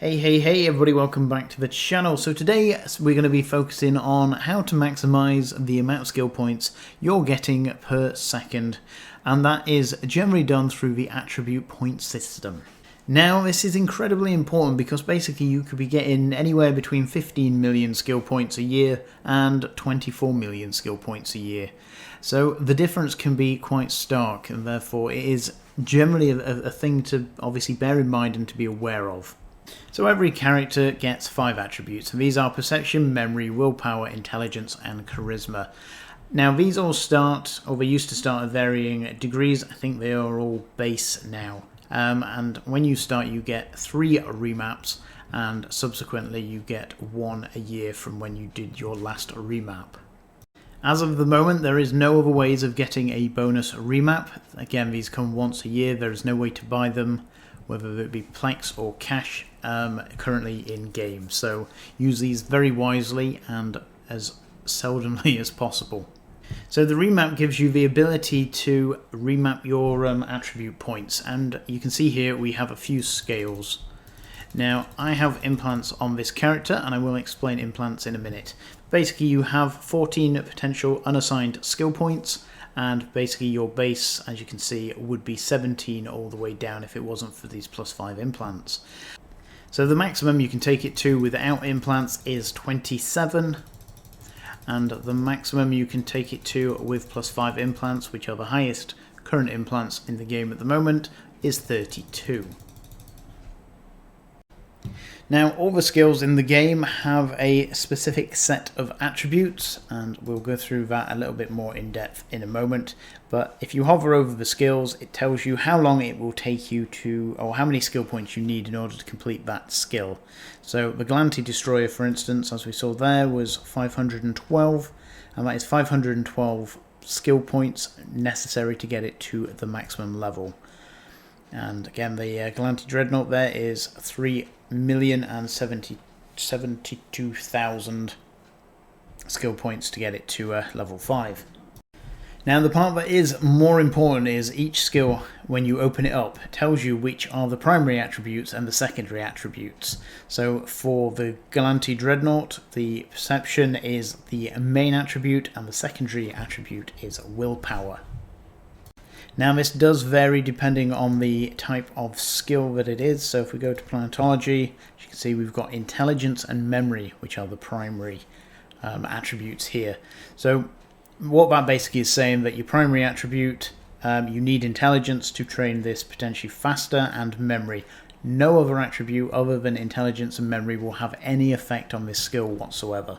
Hey everybody, welcome back to the channel. So today we're going to be focusing on how to maximize the amount of skill points you're getting per second, and that is generally done through the attribute point system. Now this is incredibly important because basically you could be getting anywhere between 15 million skill points a year and 24 million skill points a year. So the difference can be quite stark, and therefore it is generally a thing to obviously bear in mind and to be aware of. So every character gets 5 attributes, and these are perception, memory, willpower, intelligence, and charisma. Now these all start, or they used to start at varying degrees. I think they are all base now. And when you start you get 3 remaps, and subsequently you get 1 a year from when you did your last remap. As of the moment, there is no other ways of getting a bonus remap. Again, these come once a year. There is no way to buy them, whether it be Plex or cash, currently in game. So use these very wisely and as seldomly as possible. So the remap gives you the ability to remap your attribute points, and you can see here we have a few scales. Now I have implants on this character, and I will explain implants in a minute. Basically you have 14 potential unassigned skill points, and basically your base, as you can see, would be 17 all the way down if it wasn't for these +5 implants. So the maximum you can take it to without implants is 27, and the maximum you can take it to with +5 implants, which are the highest current implants in the game at the moment, is 32. Now all the skills in the game have a specific set of attributes, and we'll go through that a little bit more in depth in a moment. But if you hover over the skills, it tells you how long it will take you to, or how many skill points you need in order to complete that skill. So the Galanti Destroyer, for instance, as we saw there, was 512, and that is 512 skill points necessary to get it to the maximum level. And again, the Galanti Dreadnought there is 3,072,000 skill points to get it to level 5. Now the part that is more important is each skill, when you open it up, tells you which are the primary attributes and the secondary attributes. So for the Galanti Dreadnought, the perception is the main attribute and the secondary attribute is willpower. Now this does vary depending on the type of skill that it is. So if we go to planetology, as you can see we've got intelligence and memory, which are the primary attributes here. So what that basically is saying, that your primary attribute, you need intelligence to train this potentially faster, and memory. No other attribute other than intelligence and memory will have any effect on this skill whatsoever.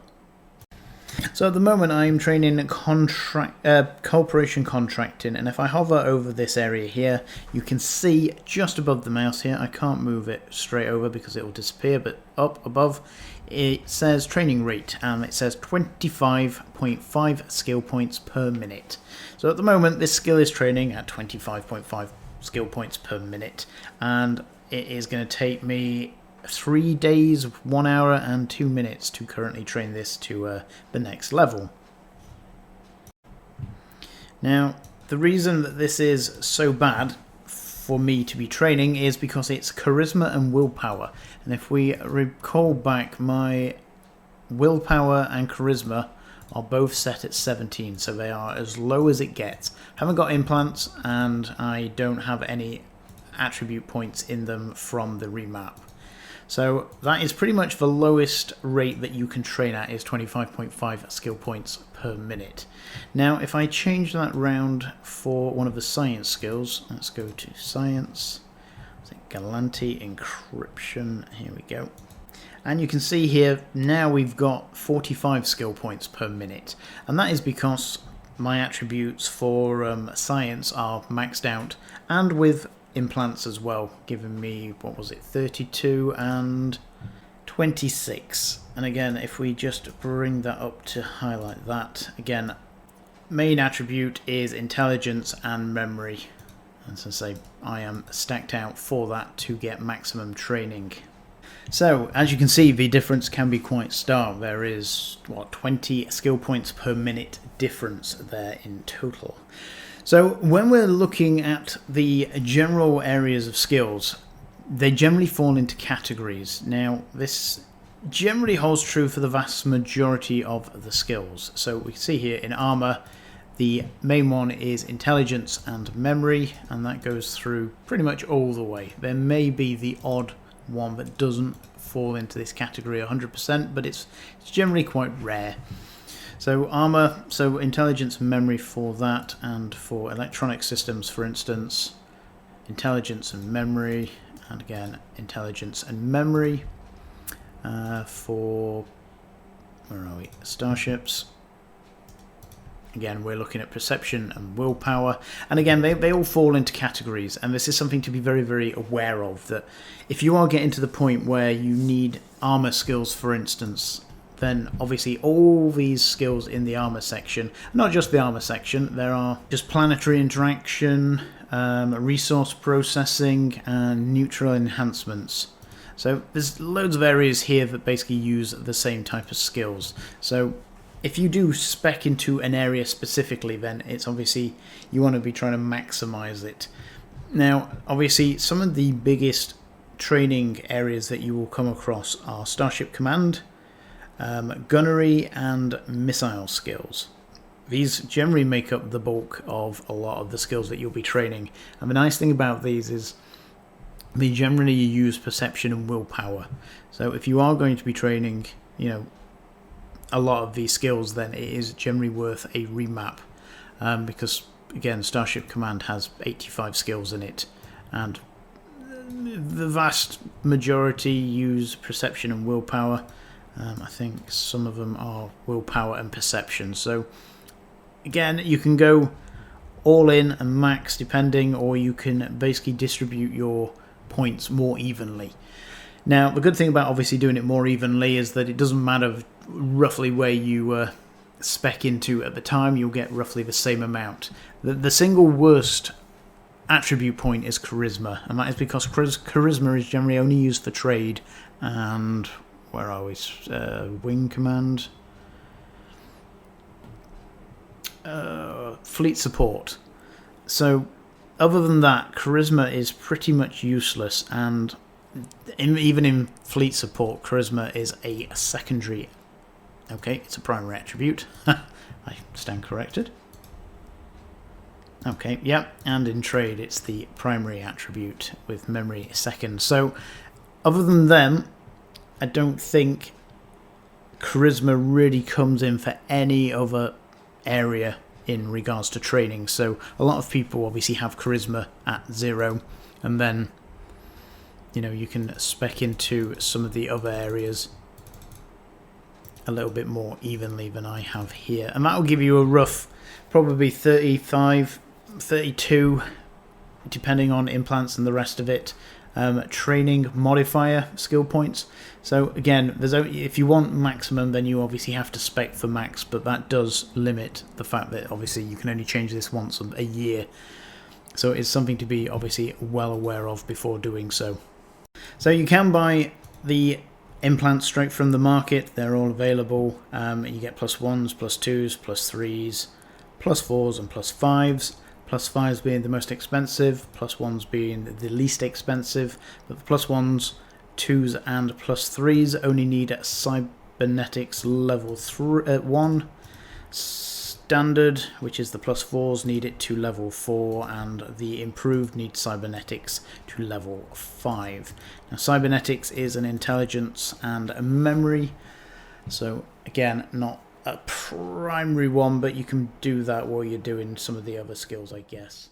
So at the moment I'm training corporation contracting, and if I hover over this area here, you can see just above the mouse here, I can't move it straight over because it will disappear, but up above it says training rate, and it says 25.5 skill points per minute. So at the moment this skill is training at 25.5 skill points per minute, and it is going to take me 3 days, 1 hour and 2 minutes to currently train this to the next level. Now the reason that this is so bad for me to be training is because it's charisma and willpower, and if we recall back, my willpower and charisma are both set at 17, so they are as low as it gets. I haven't got implants and I don't have any attribute points in them from the remap. So that is pretty much the lowest rate that you can train at, is 25.5 skill points per minute. Now if I change that round for one of the science skills, let's go to science, Galanti encryption, here we go. And you can see here now we've got 45 skill points per minute, and that is because my attributes for science are maxed out, and with implants as well, giving me, what was it, 32 and 26. And again, if we just bring that up to highlight that, again, main attribute is intelligence and memory, and so say I am stacked out for that to get maximum training. So as you can see, the difference can be quite stark. There is, what, 20 skill points per minute difference there in total. So when we're looking at the general areas of skills, they generally fall into categories. Now, this generally holds true for the vast majority of the skills. So we can see here in armor, the main one is intelligence and memory, and that goes through pretty much all the way. There may be the odd one that doesn't fall into this category 100%, but it's generally quite rare. So armor, so intelligence and memory for that, and for electronic systems, for instance, intelligence and memory, and again intelligence and memory. For, where are we, starships, again we're looking at perception and willpower, and again they all fall into categories, and this is something to be very, very aware of, that if you are getting to the point where you need armor skills, for instance, then obviously all these skills in the armor section, not just the armor section, there are just planetary interaction, resource processing, and neutral enhancements. So there's loads of areas here that basically use the same type of skills. So if you do spec into an area specifically, then it's obviously you want to be trying to maximize it. Now, obviously, some of the biggest training areas that you will come across are Starship Command, gunnery, and missile skills. These generally make up the bulk of a lot of the skills that you'll be training. And the nice thing about these is they generally use perception and willpower. So if you are going to be training, a lot of these skills, then it is generally worth a remap, because again, Starship Command has 85 skills in it, and the vast majority use perception and willpower. I think some of them are willpower and perception. So again, you can go all in and max depending, or you can basically distribute your points more evenly. Now, the good thing about obviously doing it more evenly is that it doesn't matter roughly where you spec into at the time, you'll get roughly the same amount. The single worst attribute point is charisma, and that is because charisma is generally only used for trade and, where are we, wing command, fleet support. So other than that, charisma is pretty much useless, and even in fleet support, charisma is a secondary. Okay, it's a primary attribute. I stand corrected. Okay, yep, and in trade it's the primary attribute with memory second. So other than them, I don't think charisma really comes in for any other area in regards to training. So a lot of people obviously have charisma at 0, and then you can spec into some of the other areas a little bit more evenly than I have here, and that will give you a rough probably 35, 32, depending on implants and the rest of it, training modifier skill points. So again, if you want maximum, then you obviously have to spec for max, but that does limit the fact that obviously you can only change this once a year. So it's something to be obviously well aware of before doing so. So you can buy the implants straight from the market. They're all available. You get +1s, +2s, +3s, +4s, and +5s. +5s being the most expensive, +1s being the least expensive. But the +1s, 2s, and +3s only need cybernetics level 1. Standard, which is the +4s, need it to level 4, and the improved need cybernetics to level 5. Now, cybernetics is an intelligence and a memory, so again, not a primary one, but you can do that while you're doing some of the other skills, I guess.